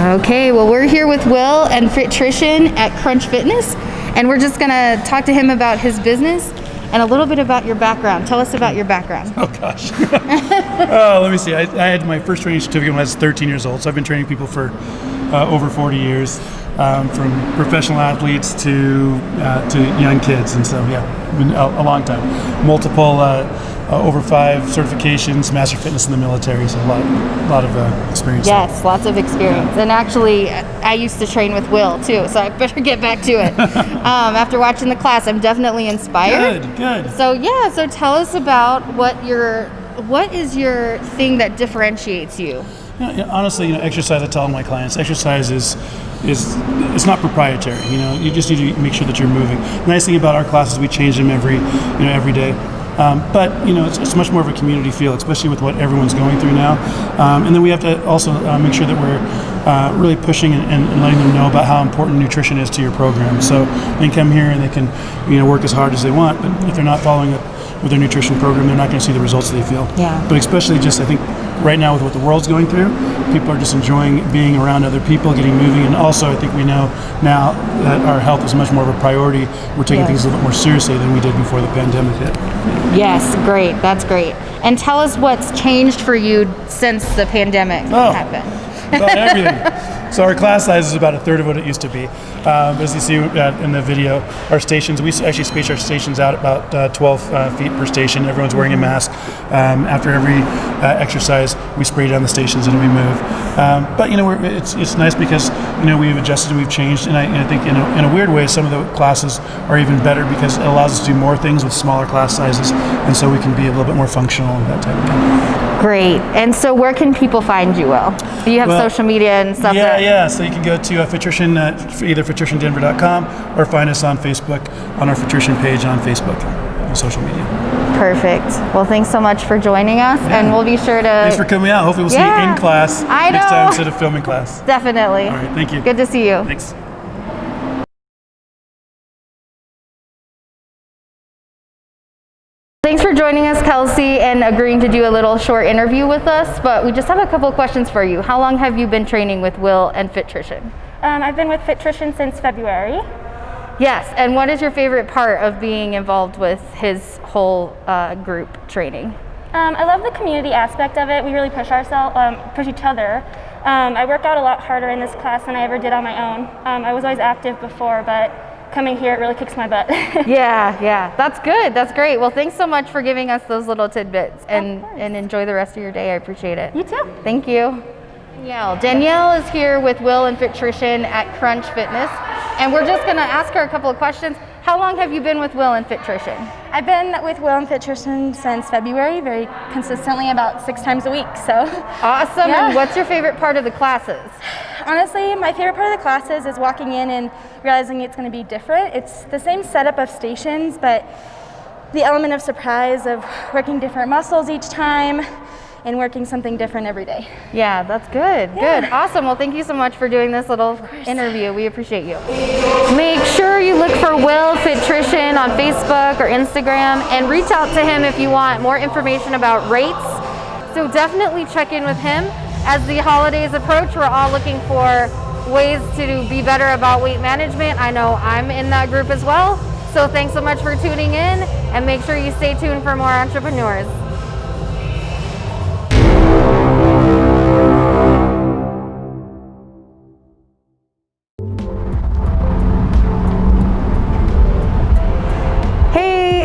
Okay, well, we're here with Will and Fitrition at Crunch Fitness, and we're just gonna talk to him about his business and a little bit about your background. Tell us about your background. Oh gosh. Let me see. I had my first training certificate when I was 13 years old, so I've been training people for over 40 years, from professional athletes to young kids, and so yeah, been a long time. Multiple over 5 certifications, master fitness in the military, so a lot of experience. Yes, lots of experience. Yeah. And actually, I used to train with Will too, so I better get back to it. After watching the class, I'm definitely inspired. Good. So yeah, so tell us about what is your thing that differentiates you? Honestly, exercise. I tell my clients, exercise is it's not proprietary. You just need to make sure that you're moving. The nice thing about our classes, we change them every day. But it's much more of a community feel, especially with what everyone's going through now. And then we have to also make sure that we're really pushing and letting them know about how important nutrition is to your program. So they can come here and they can work as hard as they want, but if they're not following up with their nutrition program, they're not going to see the results they feel. Yeah. But especially just, I think, right now with what the world's going through, people are just enjoying being around other people, getting moving, and also I think we know now that our health is much more of a priority. We're taking things a little bit more seriously than we did before the pandemic hit. Yes, great. That's great. And tell us what's changed for you since the pandemic happened. About everything. So our class size is about a third of what it used to be. As you see in the video, our stations, we actually space our stations out about 12 feet per station. Everyone's wearing a mask. After every exercise, we spray down the stations and we move. But it's nice because we've adjusted and we've changed, and I think in a weird way, some of the classes are even better because it allows us to do more things with smaller class sizes, and so we can be a little bit more functional and that type of thing. Great. And so where can people find you, Will? Do you have social media and stuff? Yeah. So you can go to Fitrition, either fitritiondenver.com, or find us on Facebook, on our Fitrition page on Facebook, on social media. Perfect. Well, thanks so much for joining us, and we'll be sure to... Thanks for coming out. Hopefully we'll see you in class next time instead of filming class. Definitely. All right, thank you. Good to see you. Thanks. Thanks for joining us, Kelsey, and agreeing to do a little short interview with us, but we just have a couple of questions for you. How long have you been training with Will and Fitrition? I've been with Fitrition since February. Yes, and what is your favorite part of being involved with his whole group training? I love the community aspect of it. We really push each other. I work out a lot harder in this class than I ever did on my own. I was always active before, but coming here, it really kicks my butt. Yeah, that's good. That's great. Well, thanks so much for giving us those little tidbits, and enjoy the rest of your day. I appreciate it. You too. Thank you. Danielle is here with Will and Fitrition at Crunch Fitness, and we're just going to ask her a couple of questions. How long have you been with Will and Fitrition? I've been with Will and Fitrition since February, very consistently, about 6 times a week. So awesome. Yeah. And what's your favorite part of the classes? Honestly, my favorite part of the classes is walking in and realizing it's going to be different. It's the same setup of stations, but the element of surprise of working different muscles each time and working something different every day. Yeah, that's good. Yeah. Good. Awesome. Well, thank you so much for doing this little interview. We appreciate you. Make sure you look for Will Fitrition on Facebook or Instagram and reach out to him if you want more information about rates. So definitely check in with him. As the holidays approach, we're all looking for ways to be better about weight management. I know I'm in that group as well. So thanks so much for tuning in, and make sure you stay tuned for more entrepreneurs.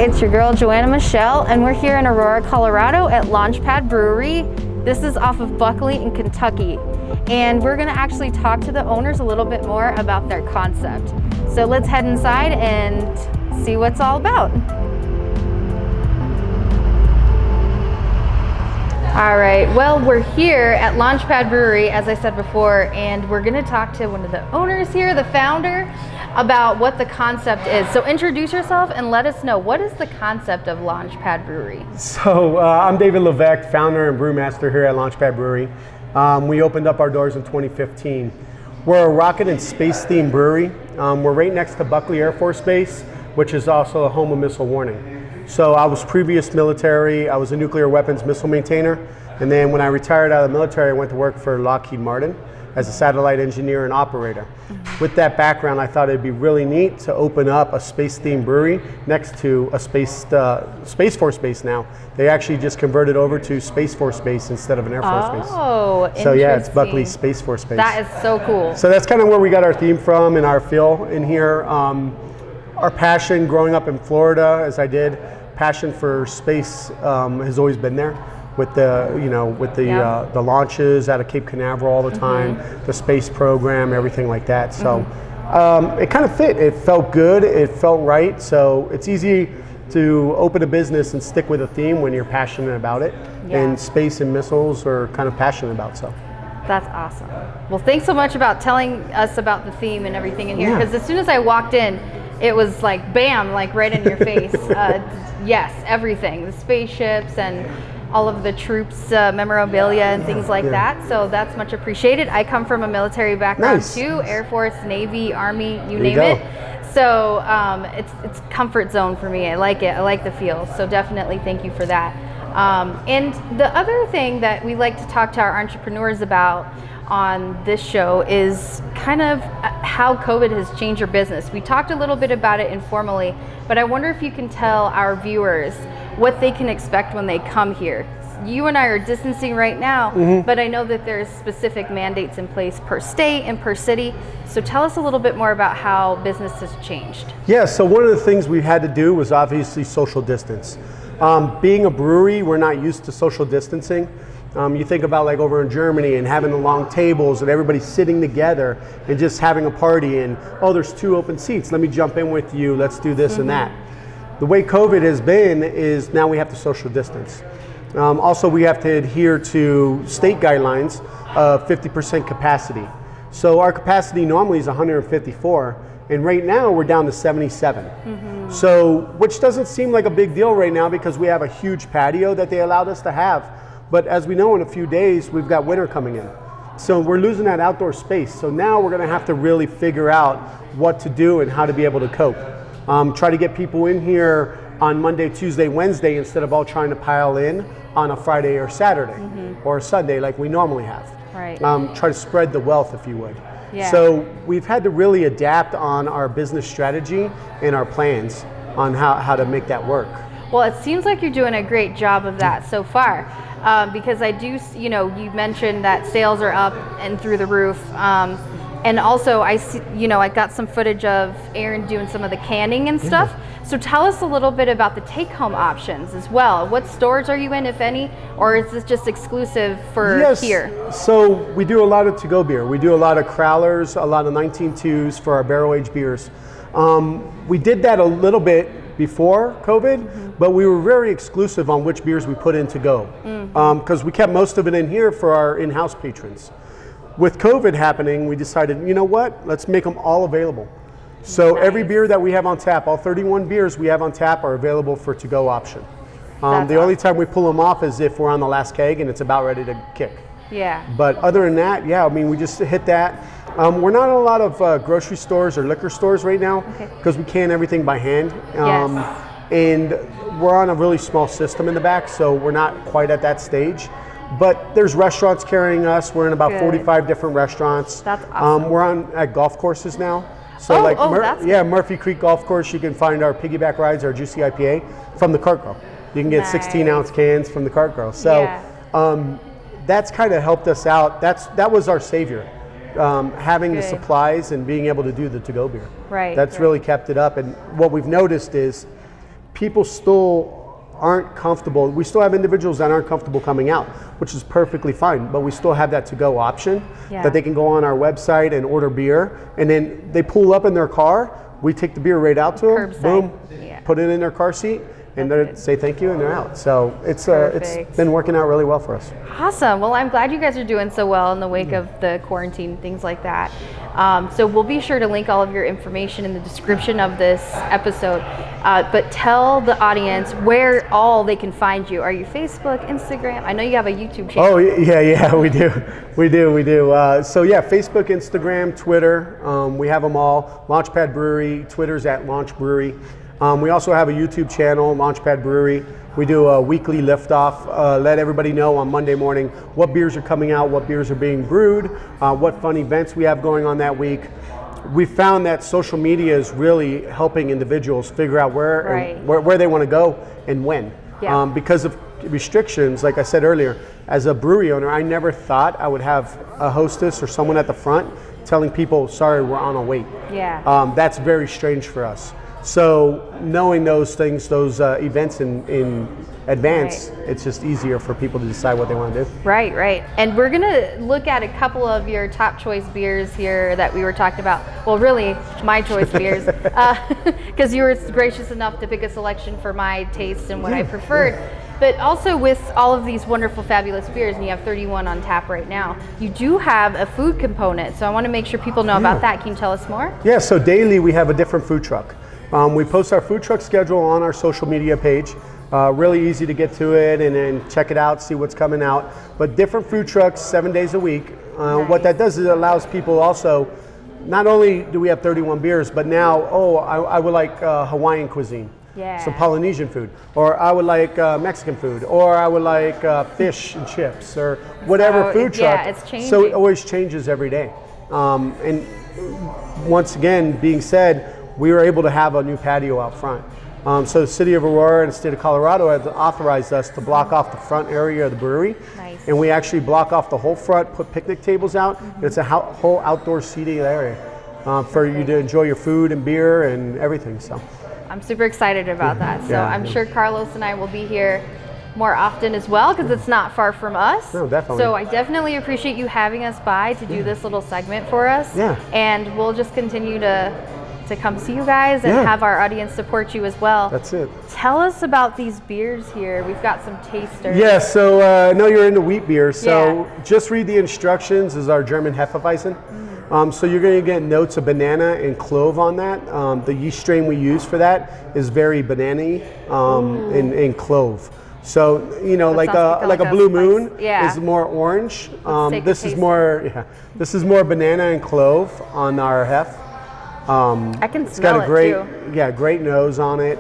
It's your girl Joanna Michelle, and we're here in Aurora, Colorado at Pad Brewery. This is off of Buckley in Kentucky, and we're going to actually talk to the owners a little bit more about their concept. So let's head inside and see what's all about. All right, well, we're here at Pad Brewery, as I said before, and we're going to talk to one of the owners here, the founder, about what the concept is. So introduce yourself and let us know, what is the concept of Pad Brewery? So I'm David Levesque, founder and brewmaster here at Pad Brewery. We opened up our doors in 2015. We're a rocket and space themed brewery. We're right next to Buckley Air Force Base, which is also a home of missile warning. So I was previous military. I was a nuclear weapons missile maintainer. And then when I retired out of the military, I went to work for Lockheed Martin as a satellite engineer and operator. With that background, I thought it'd be really neat to open up a space-themed brewery next to a Space Force base now. They actually just converted over to Space Force Base instead of an Air Force base. Oh, interesting. So yeah, it's Buckley Space Force Base. That is so cool. So that's kind of where we got our theme from and our feel in here. Our passion growing up in Florida, as I did, passion for space has always been there. With the the launches out of Cape Canaveral all the time, the space program, everything like that. So it kind of fit. It felt good. It felt right. So it's easy to open a business and stick with a theme when you're passionate about it. Yeah. And space and missiles are kind of passionate about. So that's awesome. Well, thanks so much about telling us about the theme and everything in here. Yeah. Because as soon as I walked in, it was like bam, like right in your face. Yes, everything, the spaceships and all of the troops memorabilia and things like that. So that's much appreciated. I come from a military background too, Air Force, Navy, Army, you name it. So it's comfort zone for me. I like it. I like the feel. So definitely thank you for that. And the other thing that we like to talk to our entrepreneurs about on this show is kind of how COVID has changed your business. We talked a little bit about it informally, but I wonder if you can tell our viewers what they can expect when they come here. You and I are distancing right now, but I know that there's specific mandates in place per state and per city. So tell us a little bit more about how business has changed. Yeah, so one of the things we had to do was obviously social distance. Being a brewery, we're not used to social distancing. You think about like over in Germany and having the long tables and everybody sitting together and just having a party and, oh, there's 2 open seats. Let me jump in with you. Let's do this and that. The way COVID has been is now we have to social distance. Also, we have to adhere to state guidelines of 50% capacity. So our capacity normally is 154, and right now we're down to 77. So, which doesn't seem like a big deal right now because we have a huge patio that they allowed us to have. But as we know, in a few days, we've got winter coming in. So we're losing that outdoor space. So now we're gonna have to really figure out what to do and how to be able to cope. Try to get people in here on Monday, Tuesday, Wednesday, instead of all trying to pile in on a Friday or Saturday or a Sunday like we normally have. Right. Try to spread the wealth, if you would. Yeah. So we've had to really adapt on our business strategy and our plans on how to make that work. Well, it seems like you're doing a great job of that so far, because I do, you mentioned that sales are up and through the roof. And also I see, I got some footage of Aaron doing some of the canning and stuff. So tell us a little bit about the take-home options as well. What stores are you in, if any, or is this just exclusive for here? So we do a lot of to-go beer. We do a lot of crowlers, a lot of 19.2s for our barrel-aged beers. We did that a little bit before COVID, but we were very exclusive on which beers we put in to go, because we kept most of it in here for our in-house patrons. With COVID happening, we decided, you know what, let's make them all available. So every beer that we have on tap, all 31 beers we have on tap are available for to-go option. The only time we pull them off is if we're on the last keg and it's about ready to kick. Yeah. But other than that, we just hit that. We're not in a lot of grocery stores or liquor stores right now because we can everything by hand. And we're on a really small system in the back, so we're not quite at that stage. But there's restaurants carrying us. We're in about 45 different restaurants. That's awesome. We're at golf courses now. So Murphy Creek Golf Course, you can find our piggyback rides, our Juicy IPA from the Cart Girl. You can get 16-ounce cans from the Cart Girl. So that's kind of helped us out. That was our savior, having the supplies and being able to do the to-go beer. Right. That's really kept it up. And what we've noticed is people still aren't comfortable. We still have individuals that aren't comfortable coming out, which is perfectly fine, but we still have that to-go option that they can go on our website and order beer, and then they pull up in their car, we take the beer right out to them, boom, put it in their car seat, and they say thank you and they're out. So it's been working out really well for us. Awesome. Well, I'm glad you guys are doing so well in the wake of the quarantine, things like that. So we'll be sure to link all of your information in the description of this episode. But tell the audience where all they can find you. Are you Facebook, Instagram? I know you have a YouTube channel. Oh, yeah, we do. So Facebook, Instagram, Twitter, we have them all. Launchpad Brewery, Twitter's at Launch Brewery. We also have a YouTube channel, Launchpad Brewery. We do a weekly liftoff, let everybody know on Monday morning what beers are coming out, what beers are being brewed, what fun events we have going on that week. We found that social media is really helping individuals figure out where they want to go and when. Yeah. Because of restrictions, like I said earlier, as a brewery owner, I never thought I would have a hostess or someone at the front telling people, sorry, we're on a wait. Yeah. That's very strange for us. So knowing those things, those events in advance, it's just easier for people to decide what they want to do. Right, right. And we're going to look at a couple of your top choice beers here that we were talking about. Well, really, my choice beers, because you were gracious enough to pick a selection for my taste and what I preferred. But also with all of these wonderful, fabulous beers, and you have 31 on tap right now, you do have a food component. So I want to make sure people know about that. Can you tell us more? Yeah, so daily we have a different food truck. We post our food truck schedule on our social media page. Really easy to get to it and then check it out, see what's coming out. But different food trucks, 7 days a week. Nice. What that does is it allows people also, not only do we have 31 beers, but now, I would like Hawaiian cuisine. Yeah. Some Polynesian food, or I would like Mexican food, or I would like fish and chips, or whatever food truck. Yeah, it's changing. So it always changes every day. And once again, being said, we were able to have a new patio out front. So the city of Aurora and the state of Colorado has authorized us to block off the front area of the brewery. Nice. And we actually block off the whole front, put picnic tables out. And it's a whole outdoor seating area for you to enjoy your food and beer and everything. So I'm super excited about that. So Yeah. I'm sure Carlos and I will be here more often as well, because it's not far from us. No, definitely. So I definitely appreciate you having us by to do this little segment for us. Yeah. And we'll just continue to come see you guys and have our audience support you as well. that's it. Tell us about these beers here. We've got some tasters. Yeah, so I know you're into wheat beer, so Yeah. just read the instructions. Is our German Hefeweizen. So you're going to get notes of banana and clove on that. The yeast strain we use for that is very banana-y and clove. So That like sounds a a Blue spice. Moon Yeah. is more orange. take a This is taste. more banana and clove on our Hef. I can It's smell got a great, it too. great nose on it.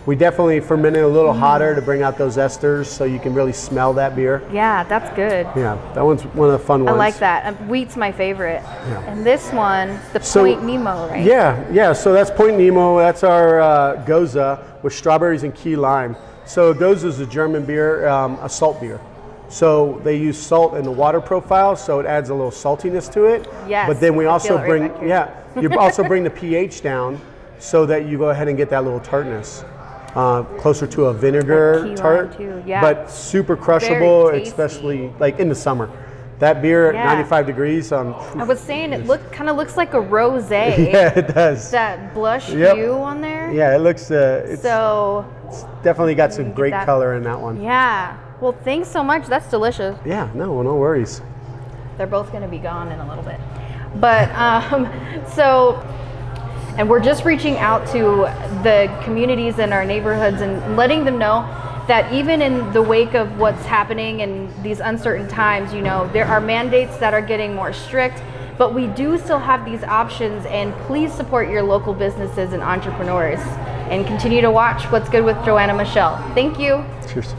We definitely ferment it a little hotter to bring out those esters, so you can really smell that beer. Yeah, that's good. Yeah, that one's one of the fun I ones. like that. Wheat's my favorite. Yeah. And this one, the So- Point Nemo, right? Yeah. So that's Point Nemo. That's our Goza with strawberries and key lime. So Goza is a German beer, a salt beer. So they use salt in the water profile, so it adds a little saltiness to it. Yes, But then we I also feel it right bring, back here. you also bring the pH down so that you go ahead and get that little tartness. Closer to a vinegar Key lime tart, too, yeah. but super crushable, Very tasty. especially like in the summer. That beer Yeah. at 95 degrees. I was saying it kind of looks like a rosé. Yeah, it does. That blush Yep. hue on there. Yeah, it looks. It's So definitely got some get great that. color in that one. yeah. Well, thanks so much. That's delicious. Yeah, no worries. They're both going to be gone in a little bit. But and we're just reaching out to the communities in our neighborhoods and letting them know that even in the wake of what's happening in these uncertain times, there are mandates that are getting more strict, but we do still have these options, and please support your local businesses and entrepreneurs and continue to watch What's Good with Joanna Michelle. Thank you. Cheers.